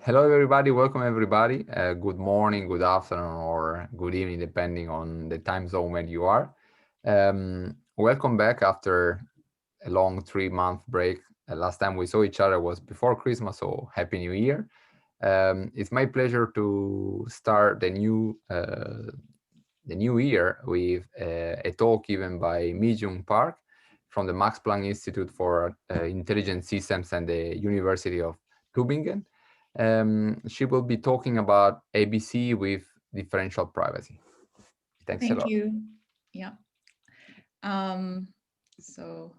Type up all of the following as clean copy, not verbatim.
Hello, everybody. Welcome, everybody. Good morning, good afternoon, or good evening, depending on the time zone where you are. Welcome back after a long 3-month break. Last time we saw each other was before Christmas, so Happy New Year. It's my pleasure to start the new year with a talk given by Mi-Jung Park from the Max Planck Institute for Intelligent Systems and the University of Tübingen. She will be talking about ABC with differential privacy. Thanks a lot. Thank you. Yeah. So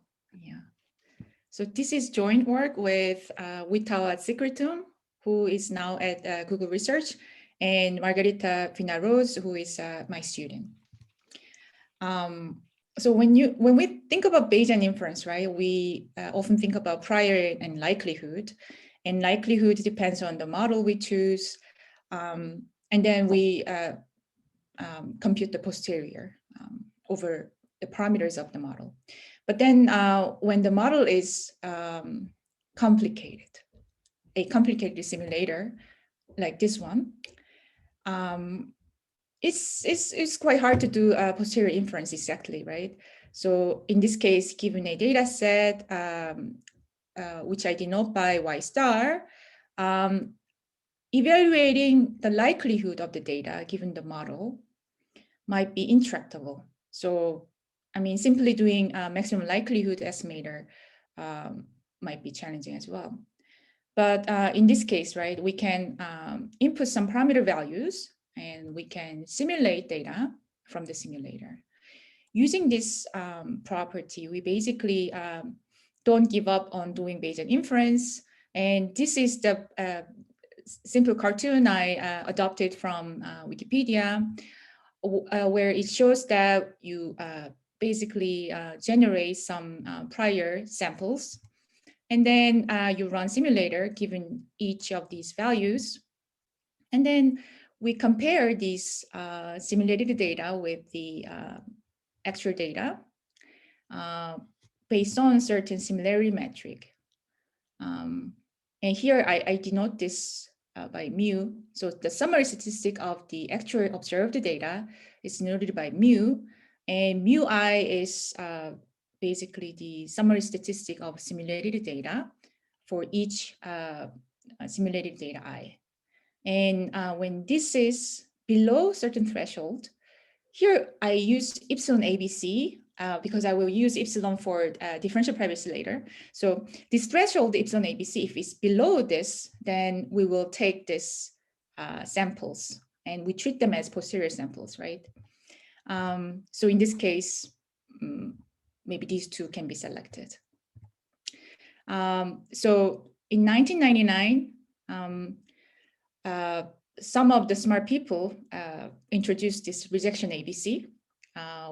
this is joint work with Witawa Secretum, who is now at Google Research, and Margarita Finarose, who is my student. So when we think about Bayesian inference, right, we often think about prior and likelihood depends on the model we choose, and then we compute the posterior over the parameters of the model. But then when the model is complicated, a complicated simulator like this one, it's quite hard to do posterior inference exactly, right? So in this case, given a data set, which I denote by Y star, evaluating the likelihood of the data given the model might be intractable. So, I mean, simply doing a maximum likelihood estimator might be challenging as well. But in this case, right, we can input some parameter values and we can simulate data from the simulator. Using this property, we basically don't give up on doing Bayesian inference. And this is the simple cartoon I adopted from Wikipedia, where it shows that you basically generate some prior samples, and then you run simulator given each of these values. And then we compare these simulated data with the actual data based on certain similarity metric. And here I denote this by mu. So the summary statistic of the actual observed data is denoted by mu, and mu I is basically the summary statistic of simulated data for each simulated data I. And when this is below certain threshold, here I use epsilon ABC because I will use epsilon for differential privacy later. So this threshold epsilon ABC, if it's below this, then we will take this samples and we treat them as posterior samples, right? So in this case, maybe these two can be selected. So in 1999, some of the smart people introduced this rejection ABC,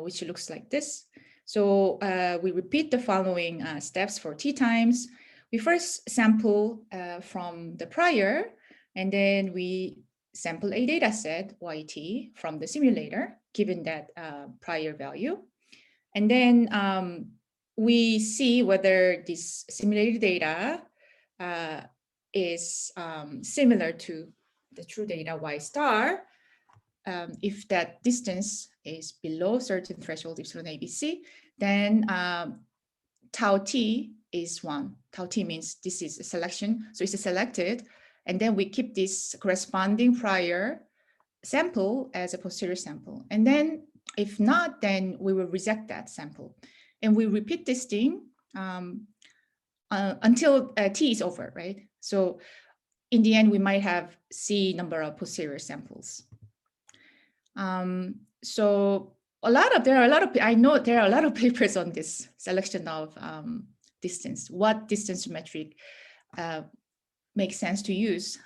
which looks like this. So we repeat the following steps for t times. We first sample from the prior, and then we sample a data set, YT, from the simulator, given that prior value. And then we see whether this simulated data is similar to the true data Y star, if that distance is below certain threshold epsilon ABC, then tau t is 1. Tau t means this is a selection, so it's selected, and then we keep this corresponding prior sample as a posterior sample. And then if not, then we will reject that sample. And we repeat this thing until t is over, right? So in the end, we might have C number of posterior samples. So I know there are a lot of papers on this selection of distance. What distance metric makes sense to use?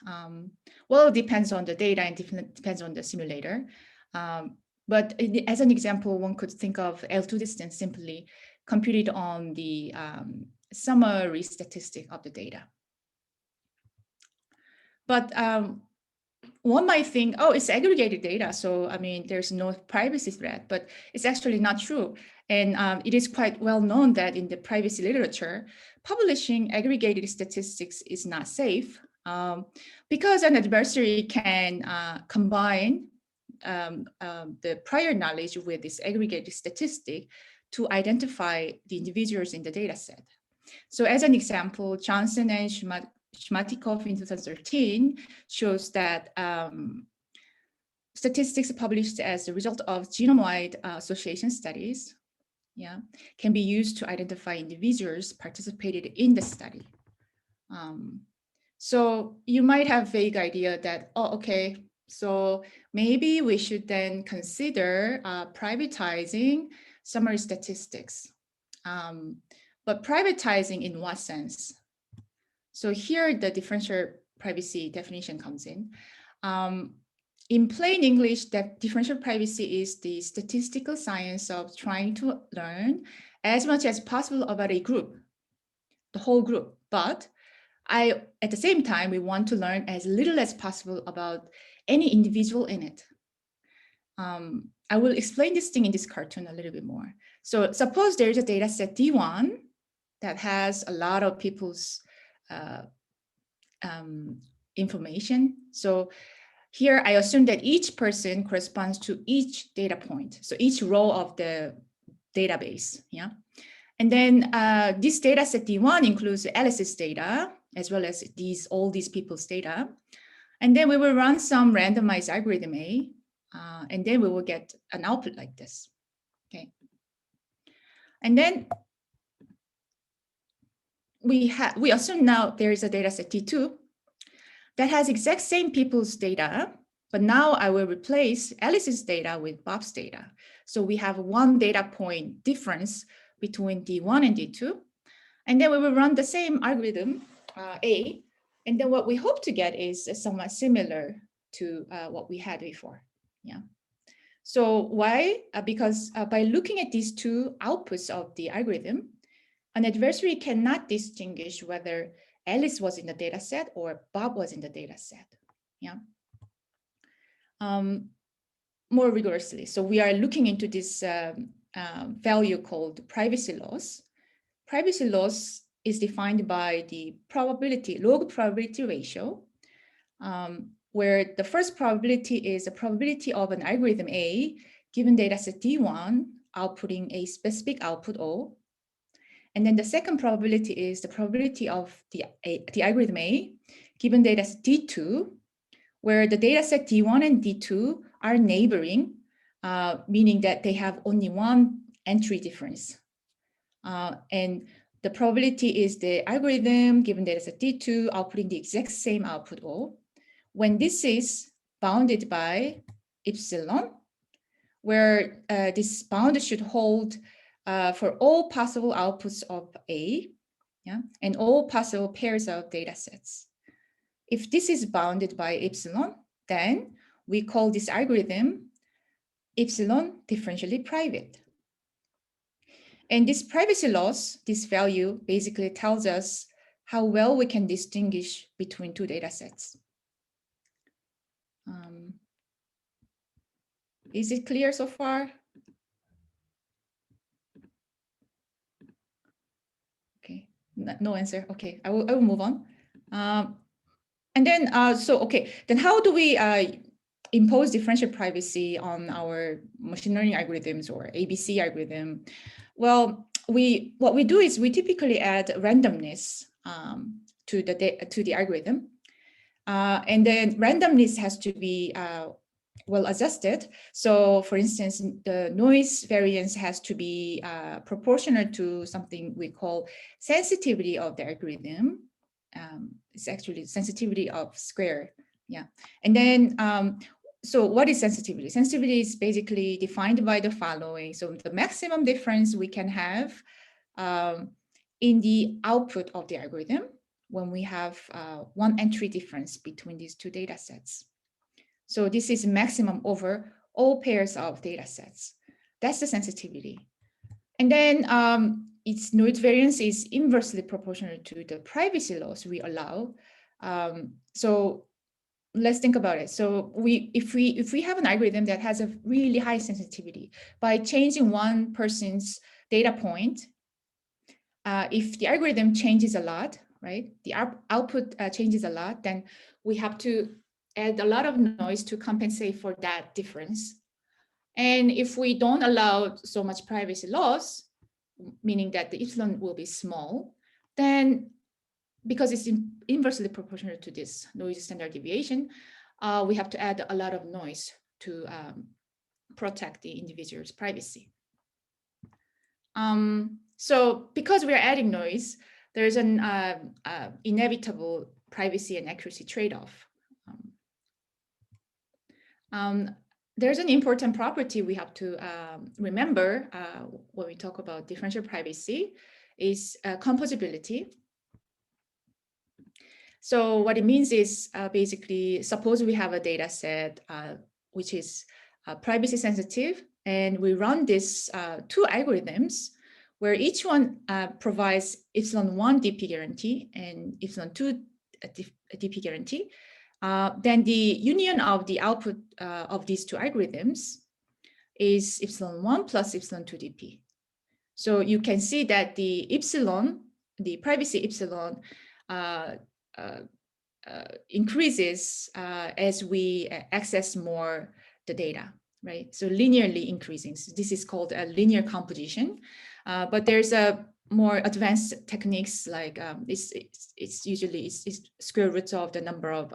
Well, it depends on the data and depends on the simulator. But as an example, one could think of L2 distance simply computed on the summary statistic of the data. But one might think, oh, it's aggregated data, so I mean, there's no privacy threat, but it's actually not true. And it is quite well known that in the privacy literature, publishing aggregated statistics is not safe. Because an adversary can combine the prior knowledge with this aggregated statistic to identify the individuals in the data set. So as an example, Johnson and Shmatikov in 2013 shows that statistics published as a result of genome-wide association studies can be used to identify individuals participated in the study. So you might have vague idea that, oh, okay, so maybe we should then consider privatizing summary statistics. But privatizing in what sense? So here the differential privacy definition comes in. In plain English, that differential privacy is the statistical science of trying to learn as much as possible about a group, the whole group. But at the same time, we want to learn as little as possible about any individual in it. I will explain this thing in this cartoon a little bit more. So suppose there is a data set D1 that has a lot of people's information. So here I assume that each person corresponds to each data point. So each row of the database, And then this data set D1 includes Alice's data, as well as all these people's data. And then we will run some randomized algorithm A, and then we will get an output like this, okay? And then we assume now there is a data set T2 that has exact same people's data, but now I will replace Alice's data with Bob's data. So we have one data point difference between D1 and D2. And then we will run the same algorithm, A, and then what we hope to get is somewhat similar to what we had before, So why? Because by looking at these two outputs of the algorithm, an adversary cannot distinguish whether Alice was in the data set or Bob was in the data set, more rigorously. So we are looking into this value called privacy loss. Privacy loss is defined by the probability, log probability ratio, where the first probability is the probability of an algorithm A given data set D1 outputting a specific output O. And then the second probability is the probability of the algorithm A given data set D2, where the data set D1 and D2 are neighboring, meaning that they have only one entry difference. And the probability is the algorithm given data set D2 outputting the exact same output O. When this is bounded by epsilon, where this bound should hold for all possible outputs of A, and all possible pairs of data sets. If this is bounded by epsilon, then we call this algorithm epsilon differentially private. And this privacy loss, this value basically tells us how well we can distinguish between two data sets. Is it clear so far? Okay, no answer. Okay, I will move on. And then, then how do we impose differential privacy on our machine learning algorithms or ABC algorithm? Well, what we do is we typically add randomness to the algorithm, and then randomness has to be well adjusted. So, for instance, the noise variance has to be proportional to something we call sensitivity of the algorithm. It's actually sensitivity of square, And then, so what is sensitivity? Sensitivity is basically defined by the following. So the maximum difference we can have in the output of the algorithm when we have one entry difference between these two data sets. So this is maximum over all pairs of data sets. That's the sensitivity. And then its noise variance is inversely proportional to the privacy loss we allow. So let's think about it. So if we have an algorithm that has a really high sensitivity, by changing one person's data point, if the algorithm changes a lot, right? The output changes a lot, then we have to add a lot of noise to compensate for that difference. And if we don't allow so much privacy loss, meaning that the epsilon will be small, then because it's inversely proportional to this noise standard deviation, we have to add a lot of noise to protect the individual's privacy. So because we are adding noise, there's an inevitable privacy and accuracy trade-off. There's an important property we have to remember when we talk about differential privacy is composibility. So what it means is basically, suppose we have a data set which is privacy sensitive, and we run this two algorithms where each one provides epsilon1 DP guarantee and epsilon2 DP guarantee. Then the union of the output of these two algorithms is epsilon1 plus epsilon2 DP. So you can see that the epsilon, the privacy epsilon, increases as we access more the data, right? So linearly increasing. So this is called a linear composition. But there's a more advanced techniques like it's usually square roots of the number of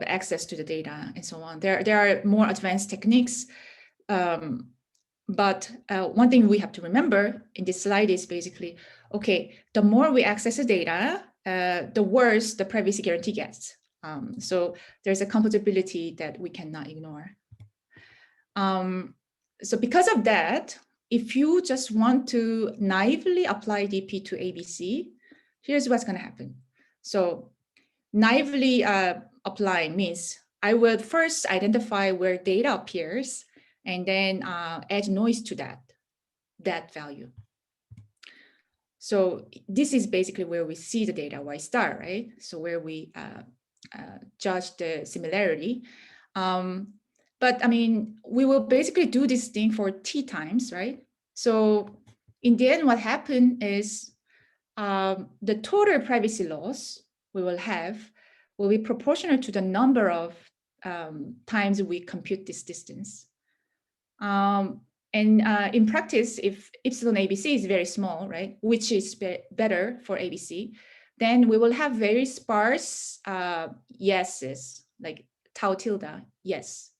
access to the data and so on. There are more advanced techniques. But one thing we have to remember in this slide is basically, okay, the more we access the data, the worse the privacy guarantee gets. So there's a composability that we cannot ignore. So because of that, if you just want to naively apply DP to ABC, here's what's going to happen. So naively applying means I will first identify where data appears and then add noise to that value. So this is basically where we see the data Y star, right? So where we judge the similarity. But I mean, we will basically do this thing for T times, right? So in the end, what happened is the total privacy loss we will have will be proportional to the number of times we compute this distance. And in practice, if epsilon ABC is very small, right, which is better for ABC, then we will have very sparse yeses, like tau tilde, yes,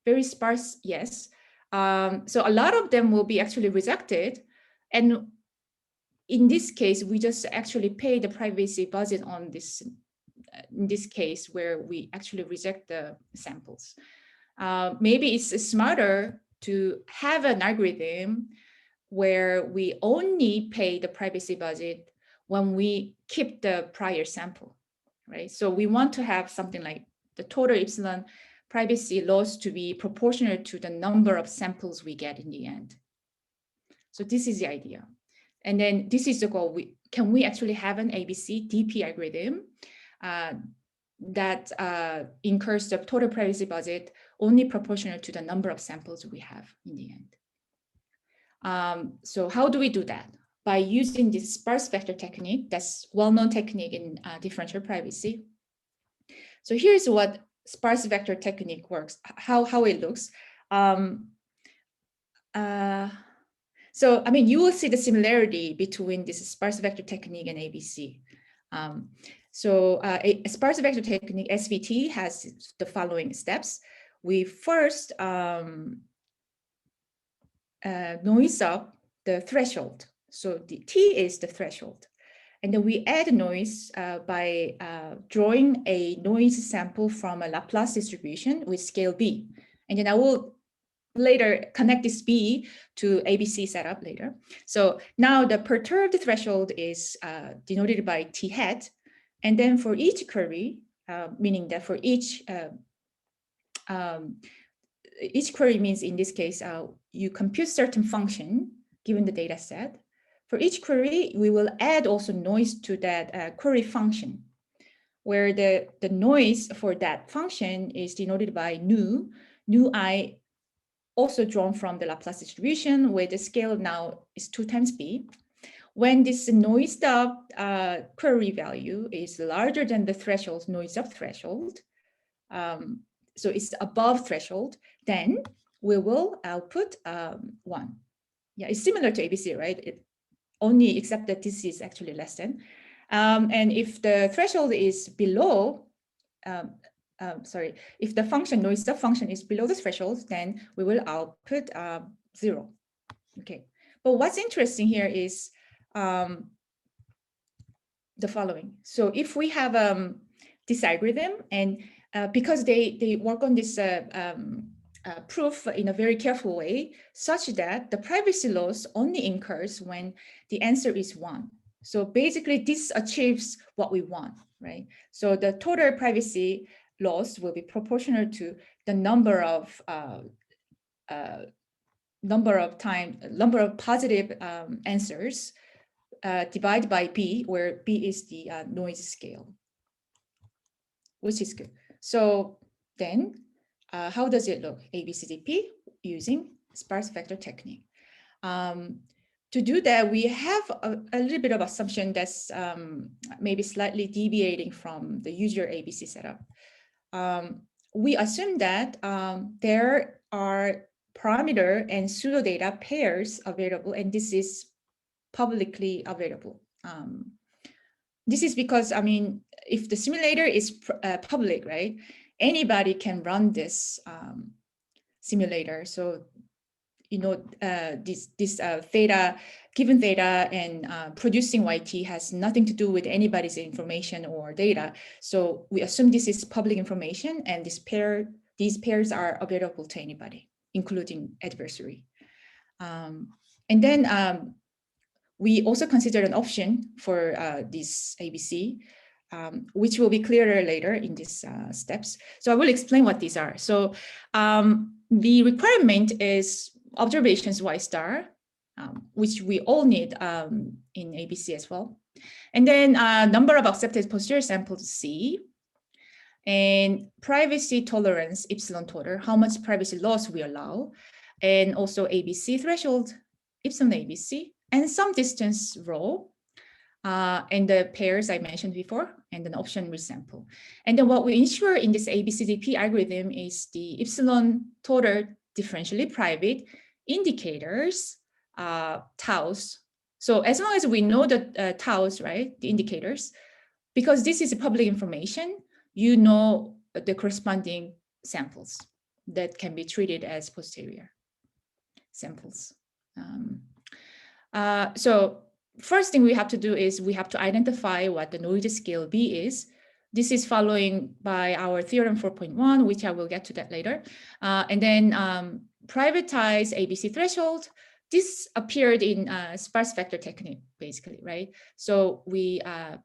very sparse yes. So a lot of them will be actually rejected. And in this case, we just actually pay the privacy budget on this, in this case, where we actually reject the samples. Maybe it's smarter to have an algorithm where we only pay the privacy budget when we keep the prior sample, right? So we want to have something like the total epsilon privacy loss to be proportional to the number of samples we get in the end. So this is the idea. And then this is the goal. Can we actually have an ABCDP algorithm that incurs the total privacy budget only proportional to the number of samples we have in the end? So how do we do that? By using this sparse vector technique, that's well-known technique in differential privacy. So here's what sparse vector technique works, how it looks. So, I mean, you will see the similarity between this sparse vector technique and ABC. So a sparse vector technique, SVT, has the following steps. We first noise up the threshold. So the T is the threshold. And then we add noise by drawing a noise sample from a Laplace distribution with scale B. And then I will later connect this B to ABC setup later. So now the perturbed threshold is denoted by T hat. And then for each query, meaning that for each query means in this case, you compute certain function given the data set. For each query, we will add also noise to that query function, where the noise for that function is denoted by nu I, also drawn from the Laplace distribution, where the scale now is 2 times B. when this noised up query value is larger than the threshold, noised up threshold, so it's above threshold, then we will output 1. Yeah, it's similar to ABC, right? Only except that this is actually less than. And if the threshold is below, if the function, noised up function is below the threshold, then we will output 0. Okay, but what's interesting here is the following. So if we have this algorithm, and because they work on this proof in a very careful way, such that the privacy loss only incurs when the answer is 1. So basically this achieves what we want, right? So the total privacy loss will be proportional to the number of positive answers divided by B, where B is the noise scale, which is good. So then how does it look? ABCDP using sparse vector technique. To do that, we have a little bit of assumption that's maybe slightly deviating from the usual ABC setup. We assume that there are parameter and pseudo data pairs available, and this is publicly available. This is because, I mean, if the simulator is public, right, anybody can run this simulator. So, you know, this theta, given theta and producing YT has nothing to do with anybody's information or data. So we assume this is public information, and these pairs are available to anybody, including adversary. And then we also consider an option for this ABC, which will be clearer later in these steps. So I will explain what these are. So the requirement is observations Y star, which we all need in ABC as well. And then number of accepted posterior samples C, and privacy tolerance epsilon total, how much privacy loss we allow, and also ABC threshold epsilon ABC, and some distance rho, and the pairs I mentioned before, and an option resample. And then what we ensure in this ABCDP algorithm is the epsilon total differentially private indicators, taus. So as long as we know the taus, right, the indicators, because this is public information, you know the corresponding samples that can be treated as posterior samples. So first thing we have to do is we have to identify what the noise scale B is. This is following by our theorem 4.1, which I will get to that later. And then privatize ABC threshold. This appeared in sparse vector technique, basically, right? So we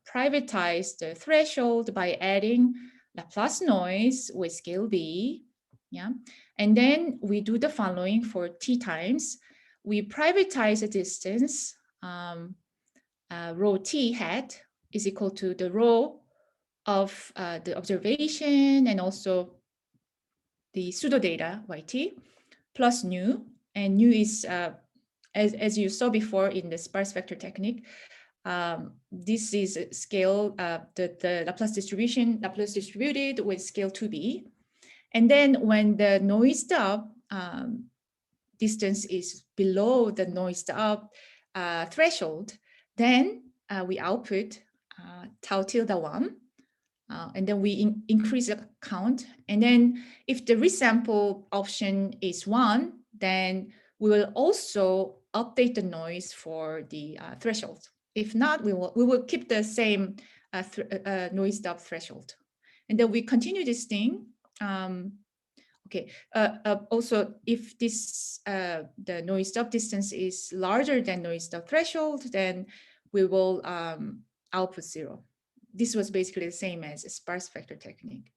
privatize the threshold by adding Laplace noise with scale B, yeah? And then we do the following for T times. We privatize the distance, rho T hat is equal to the rho of the observation and also the pseudo data YT plus nu, and nu is, as you saw before in the sparse vector technique, this is a scale, the Laplace distributed with scale 2b. And then when the noised up distance is below the noised up threshold, then we output tau tilde 1. And then we increase the count. And then if the resample option is 1, then we will also update the noise for the threshold. If not, we will keep the same noise up threshold. And then we continue this thing. Okay. Also, if this the noise stop distance is larger than noise stop threshold, then we will output 0. This was basically the same as a sparse vector technique.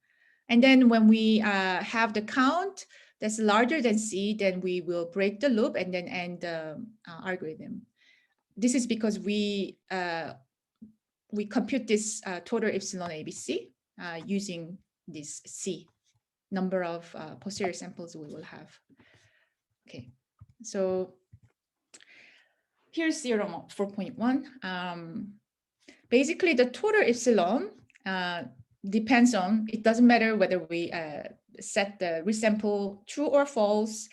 And then when we have the count that's larger than C, then we will break the loop and then end the algorithm. This is because we compute this total epsilon ABC using this C, number of posterior samples we will have. Okay, so here's theorem 4.1. Basically, the total epsilon depends on, it doesn't matter whether we set the resample true or false.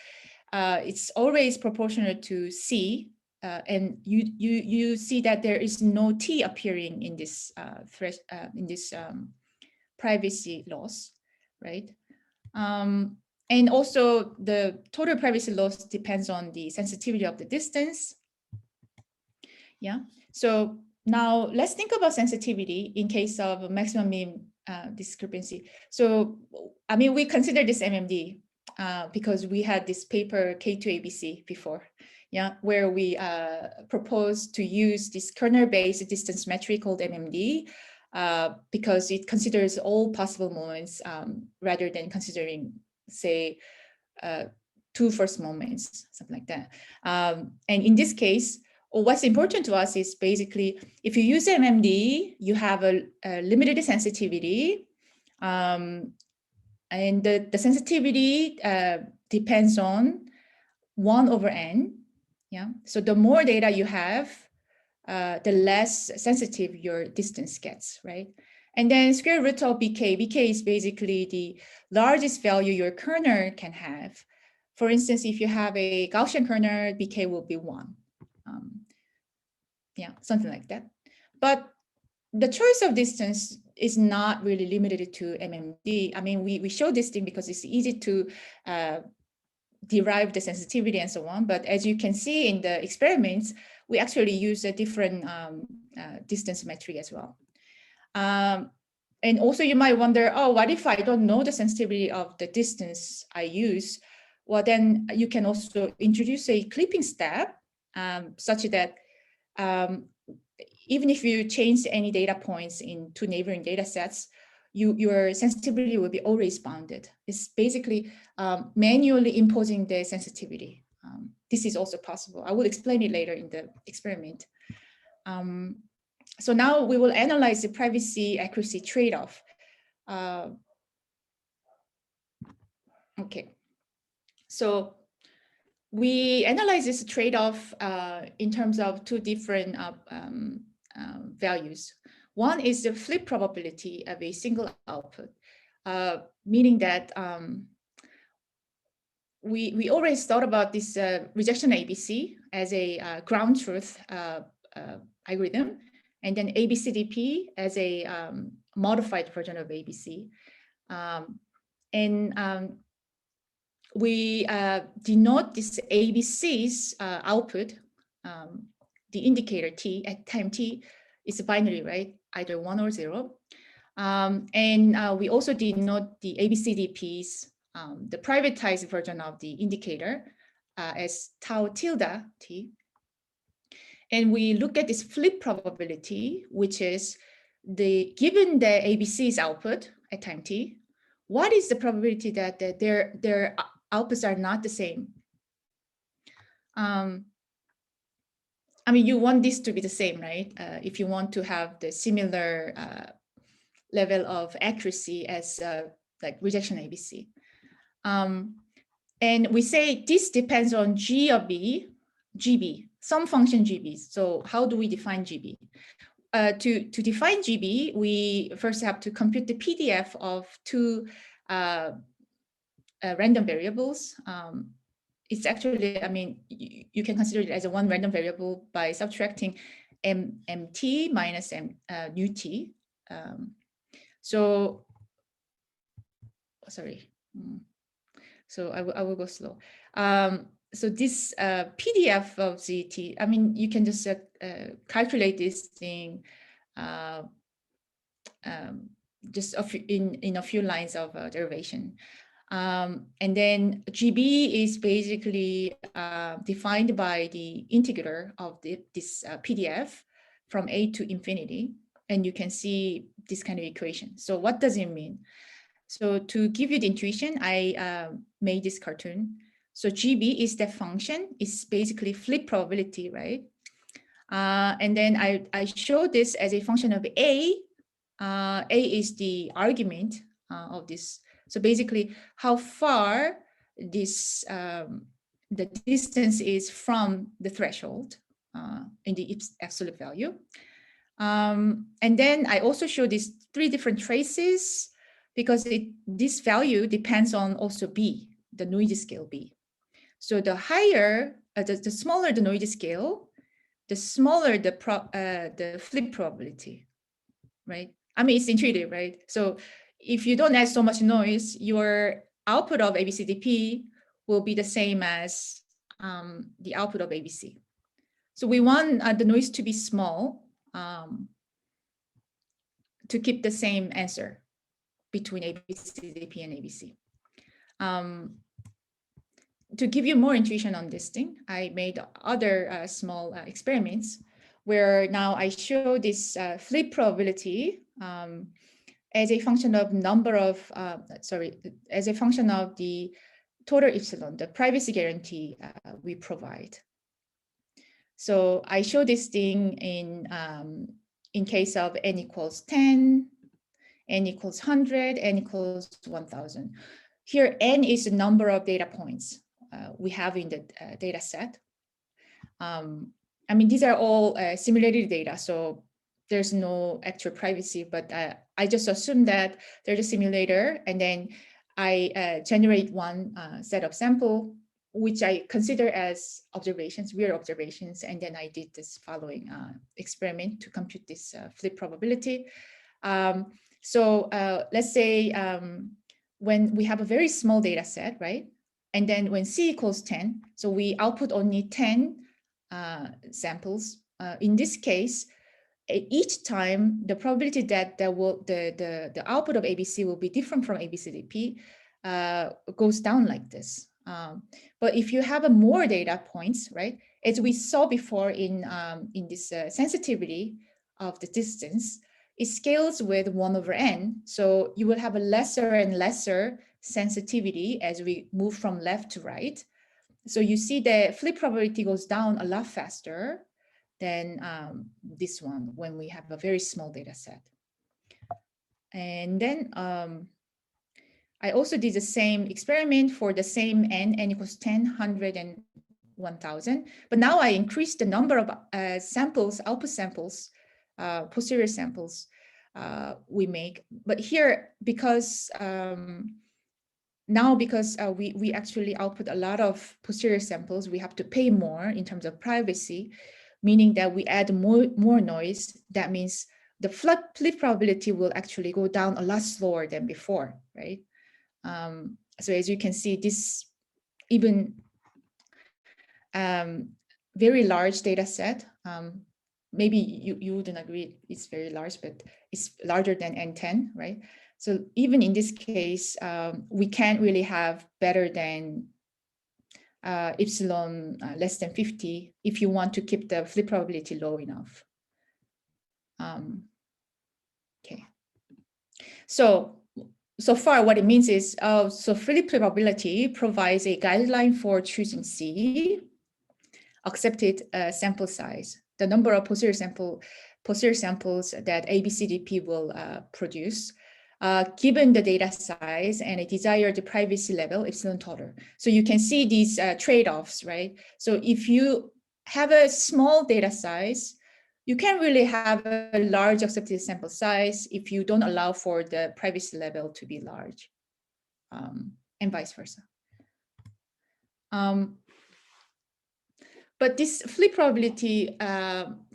It's always proportional to C. And you see that there is no T appearing in this privacy loss, right? And also the total privacy loss depends on the sensitivity of the distance. Yeah, so now let's think about sensitivity in case of a maximum mean discrepancy. So, I mean, we consider this MMD because we had this paper K2ABC before, yeah, where we proposed to use this kernel-based distance metric called MMD because it considers all possible moments rather than considering, say, 2 first moments, something like that. And in this case, what's important to us is basically, if you use MMD, you have a limited sensitivity. And the sensitivity depends on 1/n. Yeah. So the more data you have, the less sensitive your distance gets, right? And then square root of BK. BK is basically the largest value your kernel can have. For instance, if you have a Gaussian kernel, BK will be 1. Yeah, something like that. But the choice of distance is not really limited to MMD. I mean, we show this thing because it's easy to derive the sensitivity and so on. But as you can see in the experiments, we actually use a different distance metric as well. And also you might wonder, oh, what if I don't know the sensitivity of the distance I use? Well, then you can also introduce a clipping step such that even if you change any data points in 2 neighboring data sets, your sensitivity will be always bounded. It's basically manually imposing the sensitivity. This is also possible. I will explain it later in the experiment. So now we will analyze the privacy accuracy trade-off. Okay, so we analyze this trade-off in terms of 2 different values. One is the flip probability of a single output, meaning that we always thought about this rejection ABC as a ground truth algorithm, and then ABCDP as a modified version of ABC. We denote this ABC's output, the indicator T at time T is binary, right? Either 1 or 0. And we also denote the ABCDP's, the privatized version of the indicator as tau tilde T. And we look at this flip probability, which is given the ABC's output at time T, what is the probability that their outputs are not the same? I mean, you want this to be the same, right? If you want to have the similar level of accuracy as like rejection ABC. And we say this depends on G of B, GB, some function GB. So how do we define GB? To define GB, we first have to compute the PDF of 2 random variables. It's actually, I mean, you can consider it as a 1 random variable by subtracting MT minus nu T. So, sorry. So I will go slow. So this PDF of ZT, I mean, you can just calculate this thing just in a few lines of derivation. And then GB is basically defined by the integrator of this PDF from A to infinity. And you can see this kind of equation. So what does it mean? So to give you the intuition, I made this cartoon. So GB is the function. It's basically flip probability, right? And then I show this as a function of A. A is the argument of this. So basically, how far this the distance is from the threshold. in the absolute value. And then I also show these 3 different traces because this value depends on also B, the noisy scale B. So the higher, the smaller the noisy scale, the smaller the flip probability, right? I mean, it's intuitive, right? So if you don't add so much noise, your output of ABCDP will be the same as the output of ABC. So we want the noise to be small to keep the same answer between ABCDP and ABC. To give you more intuition on this thing, I made other small experiments where now I show this flip probability as a function of number of, as a function of the total epsilon, the privacy guarantee we provide. So I show this thing in case of n equals 10, n equals 100, n equals 1000. Here, n is the number of data points we have in the data set. I mean, these are all simulated data, so there's no actual privacy, but I just assume that there's a simulator, and then I generate one set of sample, which I consider as observations, real observations, and then I did this following experiment to compute this flip probability. So let's say when we have a very small data set, right? And then when C equals 10, so we output only 10 samples. In this case, each time the probability that the output of ABC will be different from ABCDP goes down like this. But if you have more data points, right, as we saw before in this sensitivity of the distance, it scales with 1/n. So you will have a lesser and lesser sensitivity as we move from left to right. So you see the flip probability goes down a lot faster than this one when we have a very small data set. And then I also did the same experiment for the same n equals 10, 100, and 1000. But now I increased the number of samples, output samples, posterior samples we make. But here, because we actually output a lot of posterior samples, we have to pay more in terms of privacy, meaning that we add more noise. That means the flip probability will actually go down a lot slower than before, right? So as you can see, this even very large data set, maybe you wouldn't agree it's very large, but it's larger than N10, right? So even in this case, we can't really have better than epsilon less than 50 if you want to keep the flip probability low enough. Okay. So far, what it means is, so flip probability provides a guideline for choosing C, accepted sample size, the number of posterior samples that ABCDP will produce, given the data size and a desired privacy level, epsilon total. So you can see these trade-offs, right? So if you have a small data size, you can't really have a large accepted sample size if you don't allow for the privacy level to be large, and vice versa. But this flip probability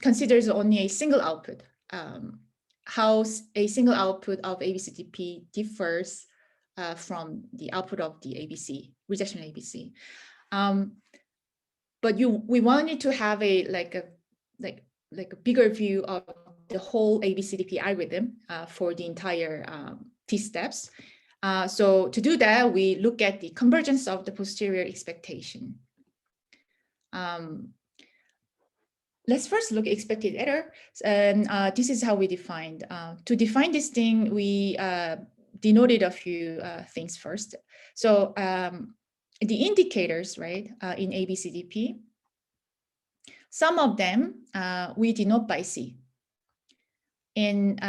considers only a single output. How a single output of ABCDP differs from the output of the ABC, rejection ABC. But we wanted to have a bigger view of the whole ABCDP algorithm for the entire T steps. So to do that, we look at the convergence of the posterior expectation. Let's first look at expected error. And this is how we defined. To define this thing, we denoted a few things first. So the indicators, right, in ABCDP, some of them we denote by C. And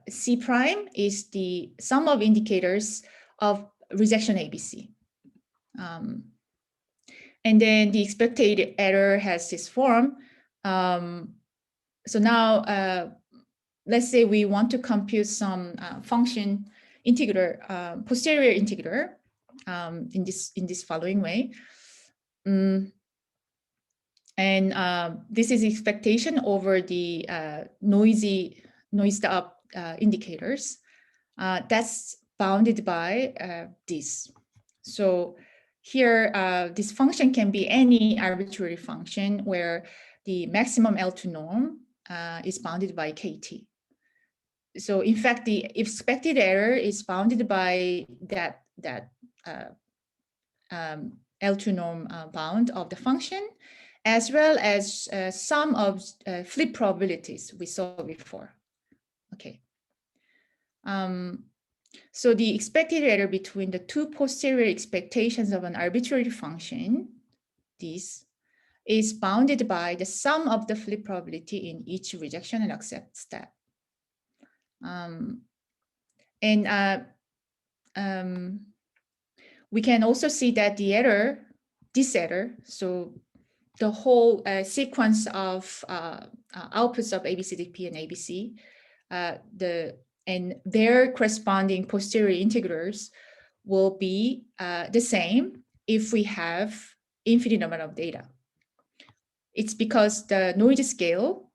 C prime is the sum of indicators of rejection ABC. And then the expected error has this form. So now, let's say we want to compute some function integer, posterior integer, in this following way. And this is expectation over the noised up indicators. That's bounded by this. So here, this function can be any arbitrary function where the maximum L2 norm is bounded by KT. So in fact, the expected error is bounded by that L2 norm bound of the function, as well as some of flip probabilities we saw before. Okay. So the expected error between the two posterior expectations of an arbitrary function, this, is bounded by the sum of the flip probability in each rejection and accept step. We can also see that the error, this error, so the whole sequence of outputs of ABCDP and ABC, and their corresponding posterior integers will be the same if we have infinite number of data. It's because the noise scale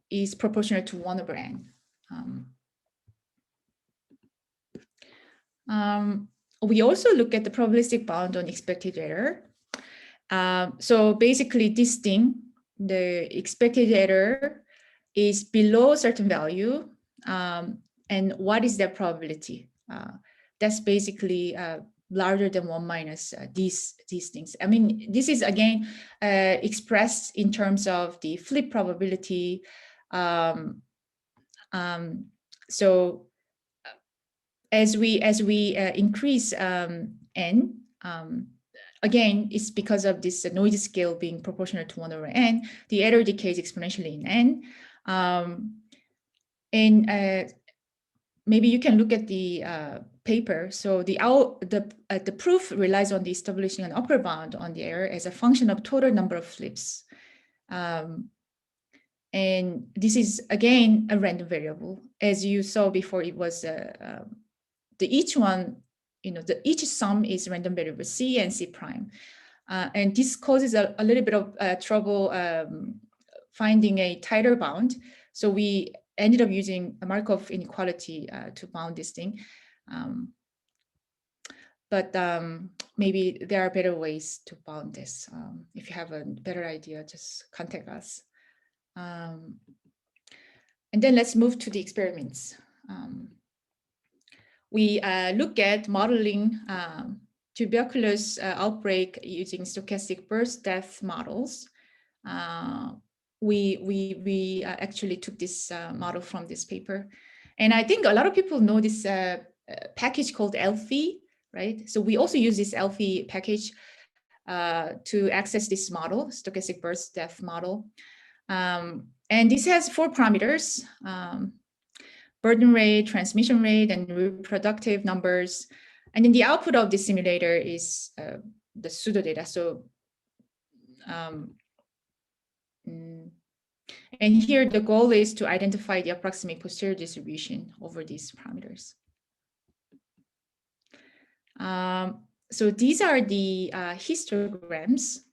is proportional to 1/n. We also look at the probabilistic bound on expected error. So basically this thing, the expected error is below a certain value. And what is their probability? That's basically larger than 1 minus these things. I mean, this is again expressed in terms of the flip probability. So as we increase n, again, it's because of this noise scale being proportional to 1/n, the error decays exponentially in n. Maybe you can look at the paper. So the proof relies on the establishing an upper bound on the error as a function of total number of flips. And this is again a random variable. As you saw before, it was each one, each sum is random variable C and C prime. And this causes a little bit of trouble finding a tighter bound. So we ended up using a Markov inequality to bound this thing. But maybe there are better ways to bound this. If you have a better idea, just contact us. And then let's move to the experiments. We look at modeling tuberculosis outbreak using stochastic birth death models. We actually took this model from this paper. And I think a lot of people know this package called ELFI, right? So we also use this ELFI package to access this model, stochastic birth death model. And this has 4 parameters: burden rate, transmission rate, and reproductive numbers. And then the output of this simulator is the pseudo data. So, and here the goal is to identify the approximate posterior distribution over these parameters. So these are the histograms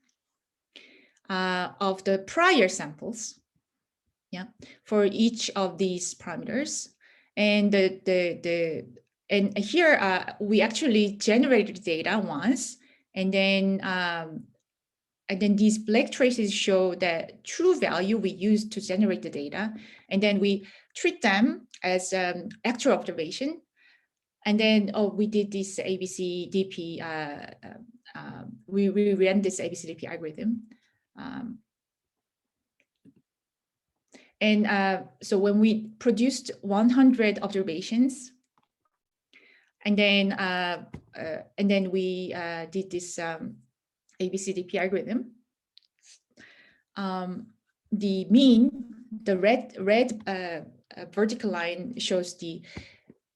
of the prior samples, yeah, for each of these parameters. And and here we actually generated data once, and then these black traces show the true value we used to generate the data, and then we treat them as actual observation. And then we did this ABCDP. We ran this ABCDP algorithm. So when we produced 100 observations, and then we did this ABCDP algorithm, the mean, the red vertical line shows the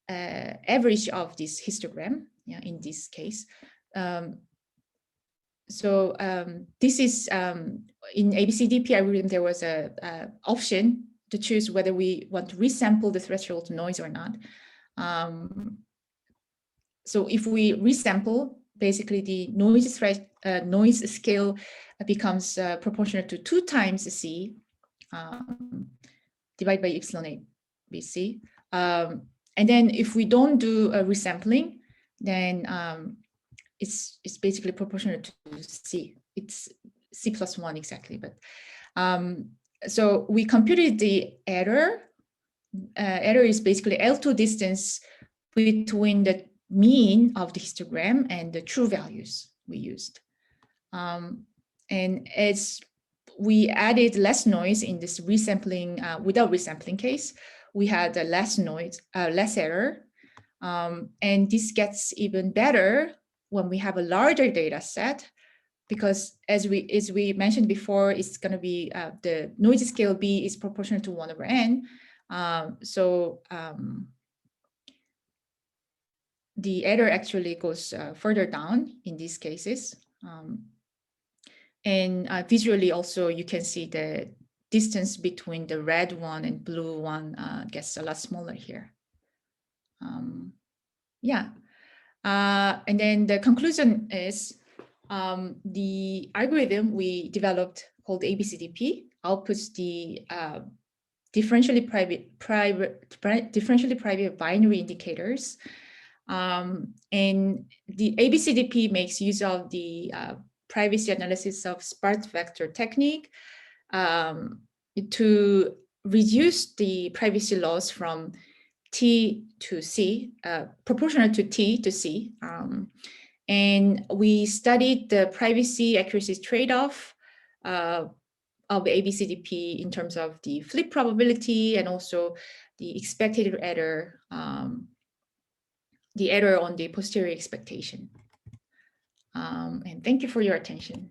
average of this histogram, yeah, in this case. So this is in ABCDP algorithm, there was a option to choose whether we want to resample the threshold noise or not. So if we resample, basically the noise scale becomes proportional to 2 times C divided by epsilon ABC. And then if we don't do a resampling, then it's basically proportional to C. It's C plus 1 exactly. But so we computed the error. Error is basically L2 distance between the mean of the histogram and the true values we used. And as we added less noise in this resampling, without resampling case, we had less noise, less error. And this gets even better when we have a larger data set, because as we mentioned before, it's going to be the noise scale B is proportional to 1 over n. The error actually goes further down in these cases. And visually also, you can see the distance between the red one and blue one gets a lot smaller here. Yeah. And then the conclusion is the algorithm we developed called ABCDP outputs the differentially private binary indicators. And the ABCDP makes use of the privacy analysis of sparse vector technique to reduce the privacy loss from T to C, proportional to T to C. And we studied the privacy accuracy trade-off of ABCDP in terms of the flip probability and also the expected error, the error on the posterior expectation. And thank you for your attention.